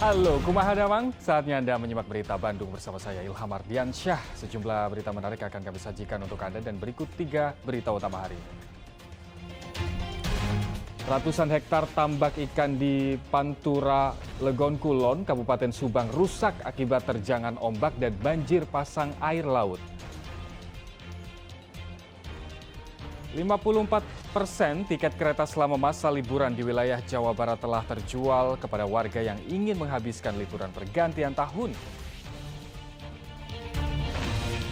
Halo, kumaha damang? Saatnya Anda menyimak berita Bandung bersama saya Ilham Ardiansyah. Sejumlah berita menarik akan kami sajikan untuk Anda dan berikut 3 berita utama hari ini. Ratusan hektar tambak ikan di Pantura, Legon Kulon, Kabupaten Subang rusak akibat terjangan ombak dan banjir pasang air laut. 54% tiket kereta selama masa liburan di wilayah Jawa Barat telah terjual kepada warga yang ingin menghabiskan liburan pergantian tahun.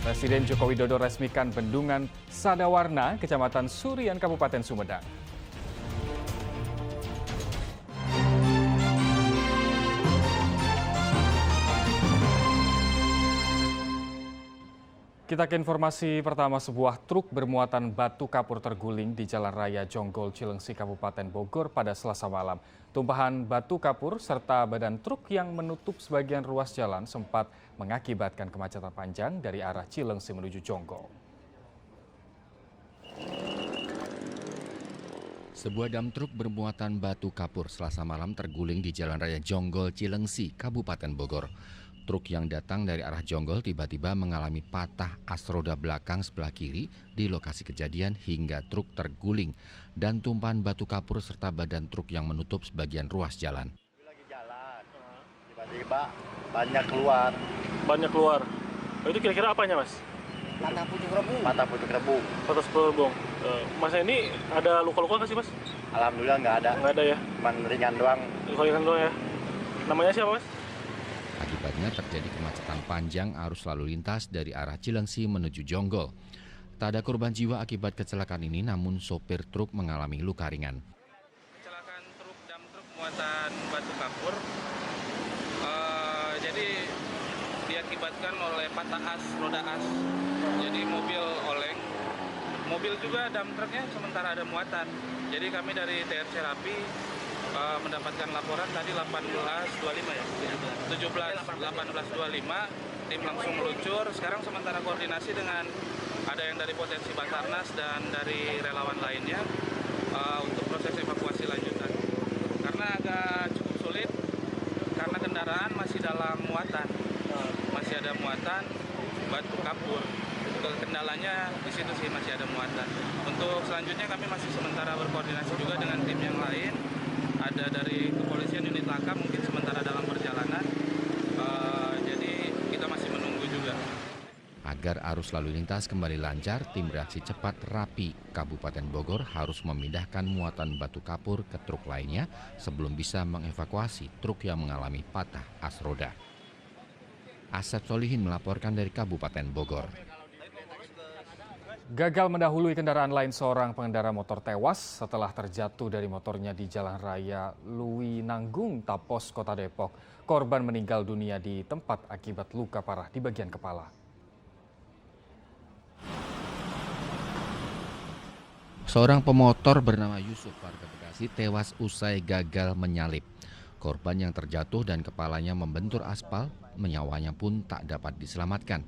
Presiden Joko Widodo resmikan bendungan Sadawarna, Kecamatan Surian, Kabupaten Sumedang. Kita ke informasi pertama, sebuah truk bermuatan batu kapur terguling di Jalan Raya Jonggol, Cilengsi, Kabupaten Bogor pada Selasa malam. Tumpahan batu kapur serta badan truk yang menutup sebagian ruas jalan sempat mengakibatkan kemacetan panjang dari arah Cilengsi menuju Jonggol. Sebuah dam truk bermuatan batu kapur Selasa malam terguling di Jalan Raya Jonggol, Cilengsi, Kabupaten Bogor. Truk yang datang dari arah Jonggol tiba-tiba mengalami patah as roda belakang sebelah kiri di lokasi kejadian hingga truk terguling dan tumpahan batu kapur serta badan truk yang menutup sebagian ruas jalan. Lagi jalan, tiba-tiba banyak keluar. Banyak keluar. Oh, itu kira-kira apanya, Mas? Patah pucuk rebung. Patah pucuk rebung. Patah rebung. Mas ini ada luka-luka nggak sih, Mas? Alhamdulillah nggak ada. Nggak ada ya? Cuman ringan doang. Luka-luka doang ya? Namanya siapa, Mas? Akibatnya terjadi kemacetan panjang arus lalu lintas dari arah Cilengsi menuju Jonggol. Tak ada korban jiwa akibat kecelakaan ini, namun sopir truk mengalami luka ringan. Kecelakaan dam truk muatan batu kapur, jadi diakibatkan oleh patah as, roda as. Jadi mobil oleng, mobil juga dam truknya sementara ada muatan. Jadi kami dari TRC Rapi mendapatkan laporan tadi 18.25 ya? 18.25, tim langsung meluncur. Sekarang sementara koordinasi dengan ada yang dari potensi Basarnas dan dari relawan lainnya untuk proses evakuasi lanjutan. Karena agak cukup sulit, karena kendaraan masih dalam muatan. Masih ada muatan batu kapur. Kendalanya di situ sih masih ada muatan. Untuk selanjutnya kami masih sementara berkoordinasi juga dengan tim yang lain. Ada dari kepolisian unit laka mungkin sementara dalam perjalanan, jadi kita masih menunggu juga. Agar arus lalu lintas kembali lancar, tim reaksi cepat Rapi Kabupaten Bogor harus memindahkan muatan batu kapur ke truk lainnya sebelum bisa mengevakuasi truk yang mengalami patah as roda. Asep Solihin melaporkan dari Kabupaten Bogor. Gagal mendahului kendaraan lain, seorang pengendara motor tewas setelah terjatuh dari motornya di Jalan Raya Luwinanggung, Tapos, Kota Depok. Korban meninggal dunia di tempat akibat luka parah di bagian kepala. Seorang pemotor bernama Yusuf warga Bekasi tewas usai gagal menyalip. Korban yang terjatuh dan kepalanya membentur aspal, nyawanya pun tak dapat diselamatkan.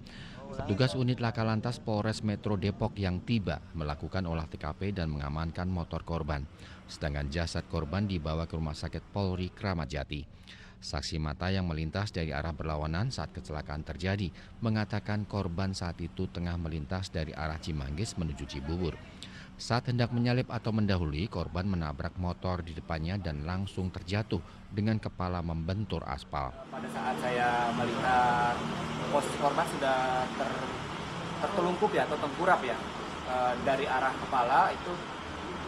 Petugas unit laka lantas Polres Metro Depok yang tiba melakukan olah TKP dan mengamankan motor korban. Sedangkan jasad korban dibawa ke Rumah Sakit Polri Kramat Jati. Saksi mata yang melintas dari arah berlawanan saat kecelakaan terjadi mengatakan korban saat itu tengah melintas dari arah Cimanggis menuju Cibubur. Saat hendak menyalip atau mendahului, korban menabrak motor di depannya dan langsung terjatuh dengan kepala membentur aspal. Pada saat saya melihat posisi korban sudah tertelungkup ya atau tengkurap ya, dari arah kepala itu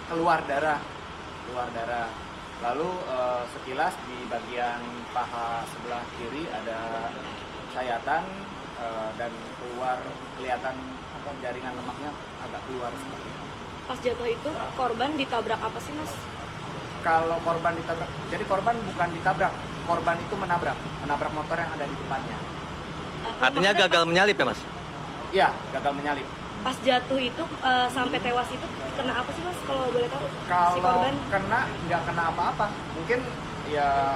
keluar darah. Lalu sekilas di bagian paha sebelah kiri ada sayatan dan kelihatan jaringan lemaknya agak keluar seperti itu. Pas jatuh itu korban ditabrak apa sih, Mas? Kalau korban ditabrak, jadi korban bukan ditabrak, korban itu menabrak motor yang ada di depannya. Artinya gagal menyalip ya, Mas? Iya, gagal menyalip. Pas jatuh itu sampai tewas itu kena apa sih, Mas? Kalau boleh tahu? Si Kalau korban? kena nggak kena apa-apa, mungkin ya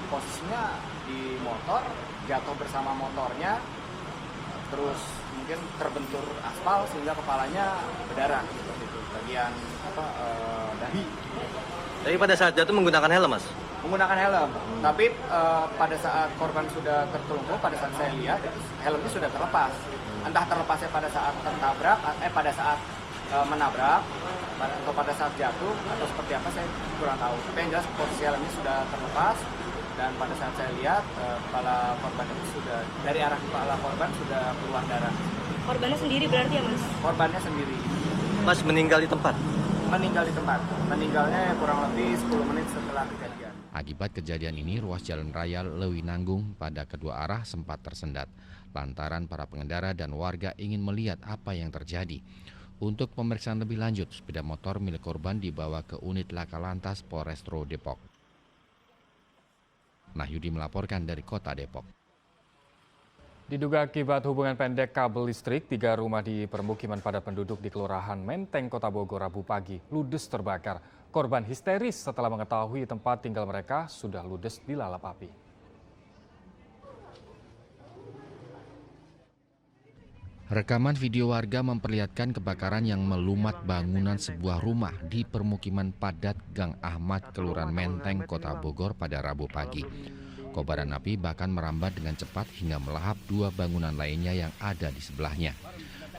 posisinya di motor, jatuh bersama motornya, terus mungkin terbentur aspal sehingga kepalanya berdarah seperti itu, bagian dahi. Tapi pada saat jatuh menggunakan helm, Mas? Menggunakan helm. Tapi pada saat korban sudah tertelungkup, pada saat saya lihat helmnya sudah terlepas. Entah terlepasnya pada saat tertabrak, pada saat menabrak, atau pada saat jatuh, atau seperti apa saya kurang tahu. Tapi yang jelas posisi helmnya sudah terlepas. Dan pada saat saya lihat kepala korban itu sudah dari arah kepala korban sudah keluar darah. Korbannya sendiri berarti ya Mas? Korbannya sendiri. Mas meninggal di tempat? Meninggal di tempat. Meninggalnya kurang lebih 10 menit setelah kejadian. Akibat kejadian ini, ruas jalan raya Lewinanggung pada kedua arah sempat tersendat lantaran para pengendara dan warga ingin melihat apa yang terjadi. Untuk pemeriksaan lebih lanjut, sepeda motor milik korban dibawa ke unit Laka Lantas Polrestro Depok. Nahyudi melaporkan dari Kota Depok. Diduga akibat hubungan pendek kabel listrik, 3 rumah di permukiman padat penduduk di Kelurahan Menteng, Kota Bogor, Rabu pagi ludes terbakar. Korban histeris setelah mengetahui tempat tinggal mereka sudah ludes dilalap api. Rekaman video warga memperlihatkan kebakaran yang melumat bangunan sebuah rumah di permukiman padat Gang Ahmad, Kelurahan Menteng, Kota Bogor pada Rabu pagi. Kobaran api bahkan merambat dengan cepat hingga melahap 2 bangunan lainnya yang ada di sebelahnya.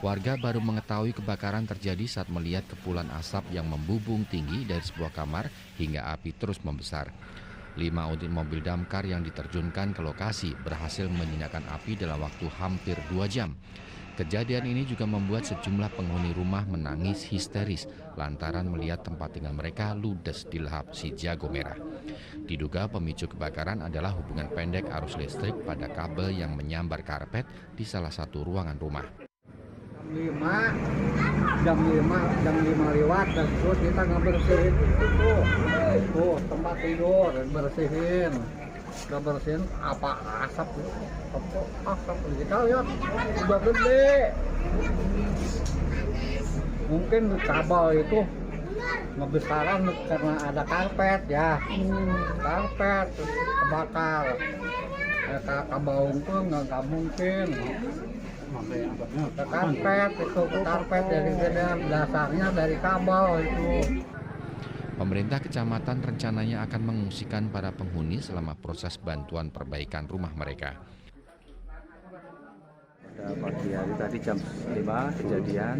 Warga baru mengetahui kebakaran terjadi saat melihat kepulan asap yang membubung tinggi dari sebuah kamar hingga api terus membesar. 5 unit mobil damkar yang diterjunkan ke lokasi berhasil menyinakan api dalam waktu hampir 2 jam. Kejadian ini juga membuat sejumlah penghuni rumah menangis histeris lantaran melihat tempat tinggal mereka ludes dilahap si jago merah. Diduga pemicu kebakaran adalah hubungan pendek arus listrik pada kabel yang menyambar karpet di salah satu ruangan rumah. Jam 5 lewat dan terus kita ngebersihin tuh tempat tidur dan bersihin. Udah bersihin apa asap kita lihat udah gede. Mungkin kabel itu ngebesaran karena ada karpet ya. Karpet kebakar. Kabel itu nggak mungkin. Karpet dari dasarnya dari kabel itu. Pemerintah kecamatan rencananya akan mengungsikan para penghuni selama proses bantuan perbaikan rumah mereka. Pada pagi hari tadi jam 5 kejadian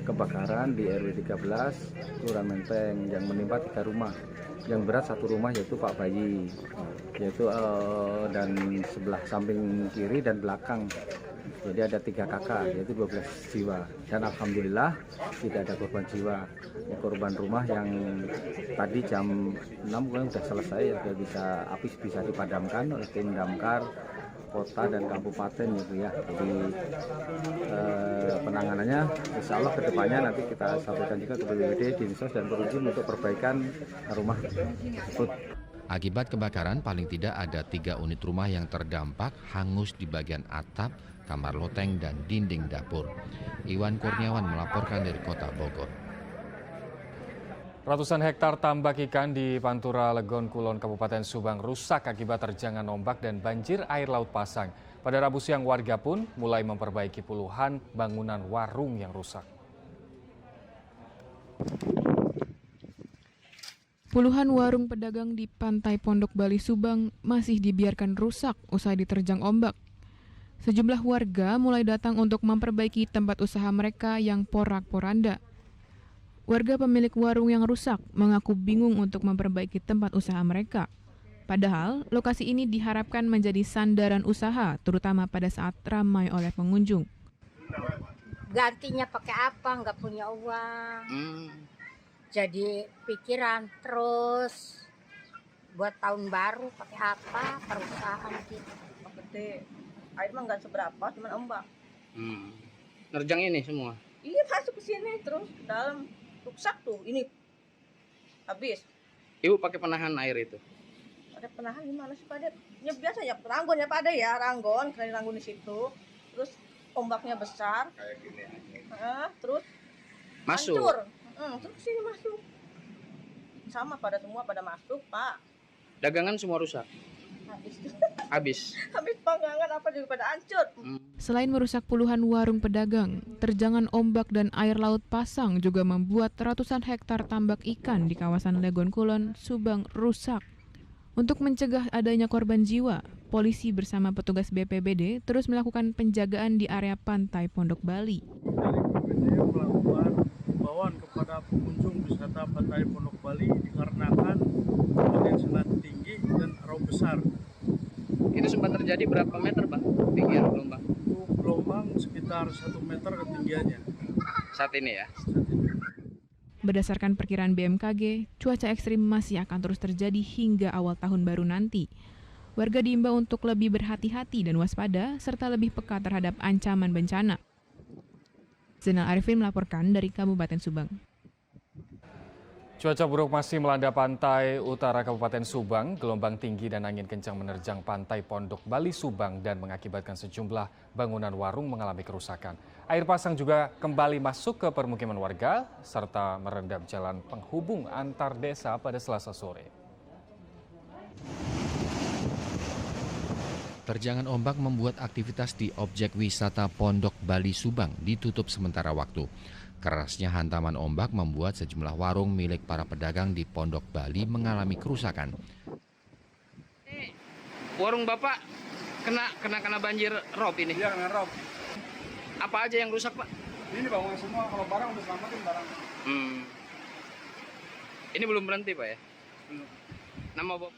kebakaran di RW 13 Kelurahan Menteng yang menimpa 3 rumah. Yang berat 1 rumah yaitu Pak Bayi, yaitu dan sebelah samping kiri dan belakang. Jadi ada 3 kakak, yaitu 12 jiwa. Dan alhamdulillah tidak ada korban jiwa. Ya, korban rumah yang tadi jam 6 kan sudah selesai, ya, sudah api bisa dipadamkan oleh tim damkar kota dan kabupaten gitu ya. Jadi penanganannya insya Allah kedepannya nanti kita sampaikan juga ke BPBD, Dinsos dan Perhubungan untuk perbaikan rumah tersebut. Akibat kebakaran paling tidak ada 3 unit rumah yang terdampak hangus di bagian atap, kamar loteng, dan dinding dapur. Iwan Kurniawan melaporkan dari Kota Bogor. Ratusan hektar tambak ikan di Pantura, Legon Kulon, Kabupaten Subang rusak akibat terjangan ombak dan banjir air laut pasang. Pada Rabu siang warga pun mulai memperbaiki puluhan bangunan warung yang rusak. Puluhan warung pedagang di pantai Pondok Bali, Subang masih dibiarkan rusak usai diterjang ombak. Sejumlah warga mulai datang untuk memperbaiki tempat usaha mereka yang porak-poranda. Warga pemilik warung yang rusak mengaku bingung untuk memperbaiki tempat usaha mereka. Padahal, lokasi ini diharapkan menjadi sandaran usaha, terutama pada saat ramai oleh pengunjung. Gantinya pakai apa? Nggak punya uang. Jadi pikiran terus buat tahun baru pakai apa? Perusahaan gitu. Gede. Air mah nggak seberapa, cuma ombak. Nerjang ini semua? Iya, masuk ke sini terus ke dalam. Rusak tuh, ini habis. Ibu pakai penahan air itu? Ada penahan gimana sih Pak? Ya biasa ya, ranggon ya Pak, ada ya ranggon, karena ranggon di situ. Terus ombaknya besar. Kayak gini aja. Terus masuk. Hancur. Terus sini masuk. Sama pada semua pada masuk, Pak. Dagangan semua rusak? Habis panggangan apa juga pada hancur. Selain merusak puluhan warung pedagang, terjangan ombak dan air laut pasang juga membuat ratusan hektar tambak ikan di kawasan Legon Kulon, Subang rusak. Untuk mencegah adanya korban jiwa, polisi bersama petugas BPBD terus melakukan penjagaan di area pantai Pondok Bali. Dari BPBD melakukan himbauan kepada pengunjung wisata pantai Pondok Bali dikarenakan ombak yang sangat tinggi dan arus besar. Itu sempat terjadi berapa meter, Pak, tinggian gelombang? Untuk gelombang sekitar 1 meter ketinggiannya. Saat ini ya? Berdasarkan perkiraan BMKG, cuaca ekstrim masih akan terus terjadi hingga awal tahun baru nanti. Warga diimbau untuk lebih berhati-hati dan waspada, serta lebih peka terhadap ancaman bencana. Zainal Arifin melaporkan dari Kabupaten Subang. Cuaca buruk masih melanda pantai utara Kabupaten Subang. Gelombang tinggi dan angin kencang menerjang pantai Pondok Bali Subang dan mengakibatkan sejumlah bangunan warung mengalami kerusakan. Air pasang juga kembali masuk ke permukiman warga serta merendam jalan penghubung antar desa pada Selasa sore. Terjangan ombak membuat aktivitas di objek wisata Pondok Bali Subang ditutup sementara waktu. Kerasnya hantaman ombak membuat sejumlah warung milik para pedagang di Pondok Bali mengalami kerusakan. Warung Bapak kena banjir rob ini? Iya, kena rob. Apa aja yang rusak, Pak? Ini bangunan semua, kalau barang udah selamatin barang. Ini belum berhenti, Pak ya? Nama Bapak?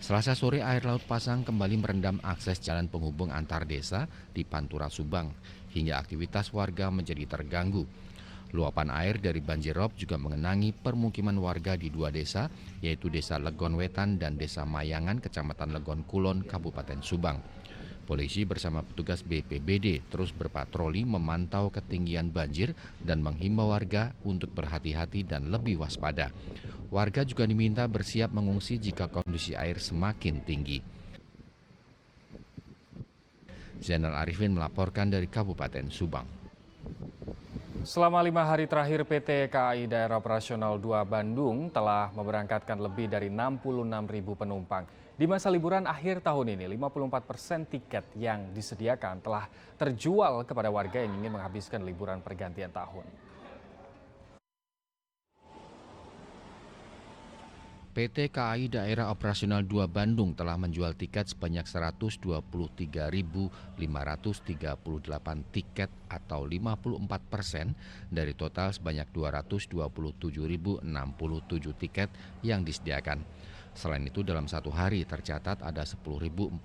Selasa sore air laut pasang kembali merendam akses jalan penghubung antar desa di Pantura Subang hingga aktivitas warga menjadi terganggu. Luapan air dari banjir rob juga mengenangi permukiman warga di 2 desa, yaitu Desa Legon Wetan dan Desa Mayangan, Kecamatan Legon Kulon, Kabupaten Subang. Polisi bersama petugas BPBD terus berpatroli memantau ketinggian banjir dan menghimbau warga untuk berhati-hati dan lebih waspada. Warga juga diminta bersiap mengungsi jika kondisi air semakin tinggi. Zainal Arifin melaporkan dari Kabupaten Subang. Selama 5 hari terakhir PT KAI Daerah Operasional 2 Bandung telah memberangkatkan lebih dari 66.000 penumpang. Di masa liburan akhir tahun ini, 54% tiket yang disediakan telah terjual kepada warga yang ingin menghabiskan liburan pergantian tahun. PT KAI Daerah Operasional 2 Bandung telah menjual tiket sebanyak 123.538 tiket atau 54% dari total sebanyak 227.067 tiket yang disediakan. Selain itu dalam satu hari tercatat ada 10.485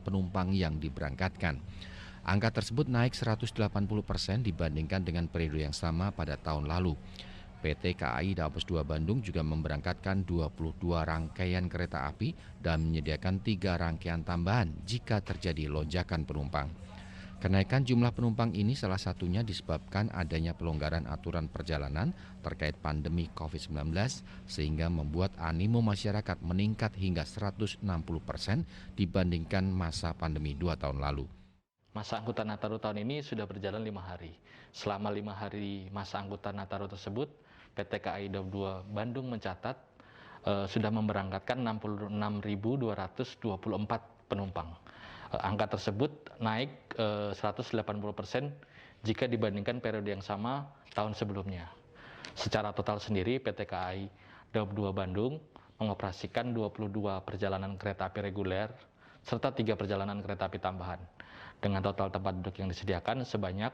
penumpang yang diberangkatkan. Angka tersebut naik 180% dibandingkan dengan periode yang sama pada tahun lalu. PT KAI Daopes 2 Bandung juga memberangkatkan 22 rangkaian kereta api dan menyediakan 3 rangkaian tambahan jika terjadi lonjakan penumpang. Kenaikan jumlah penumpang ini salah satunya disebabkan adanya pelonggaran aturan perjalanan terkait pandemi COVID-19 sehingga membuat animo masyarakat meningkat hingga 160% dibandingkan masa pandemi 2 tahun lalu. Masa angkutan Nataru tahun ini sudah berjalan 5 hari. Selama 5 hari masa angkutan Nataru tersebut, PT KAI Daop 2 Bandung mencatat sudah memberangkatkan 66.224 penumpang. Angka tersebut naik 180% jika dibandingkan periode yang sama tahun sebelumnya. Secara total sendiri, PT KAI Daop 2 Bandung mengoperasikan 22 perjalanan kereta api reguler serta 3 perjalanan kereta api tambahan. Dengan total tempat duduk yang disediakan sebanyak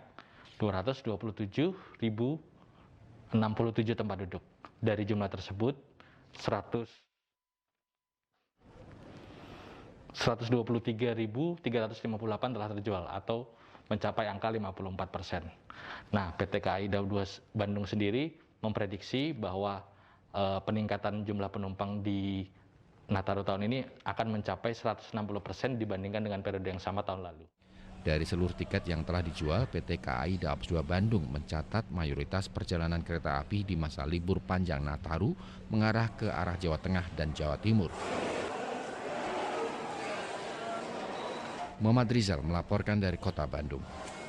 227.067 tempat duduk. Dari jumlah tersebut, 123.358 telah terjual atau mencapai angka 54%. Nah, PT KAI Daop 2 Bandung sendiri memprediksi bahwa peningkatan jumlah penumpang di Nataru tahun ini akan mencapai 160% dibandingkan dengan periode yang sama tahun lalu. Dari seluruh tiket yang telah dijual, PT KAI Daopes 2 Bandung mencatat mayoritas perjalanan kereta api di masa libur panjang Nataru mengarah ke arah Jawa Tengah dan Jawa Timur. Muhammad Rizal melaporkan dari Kota Bandung.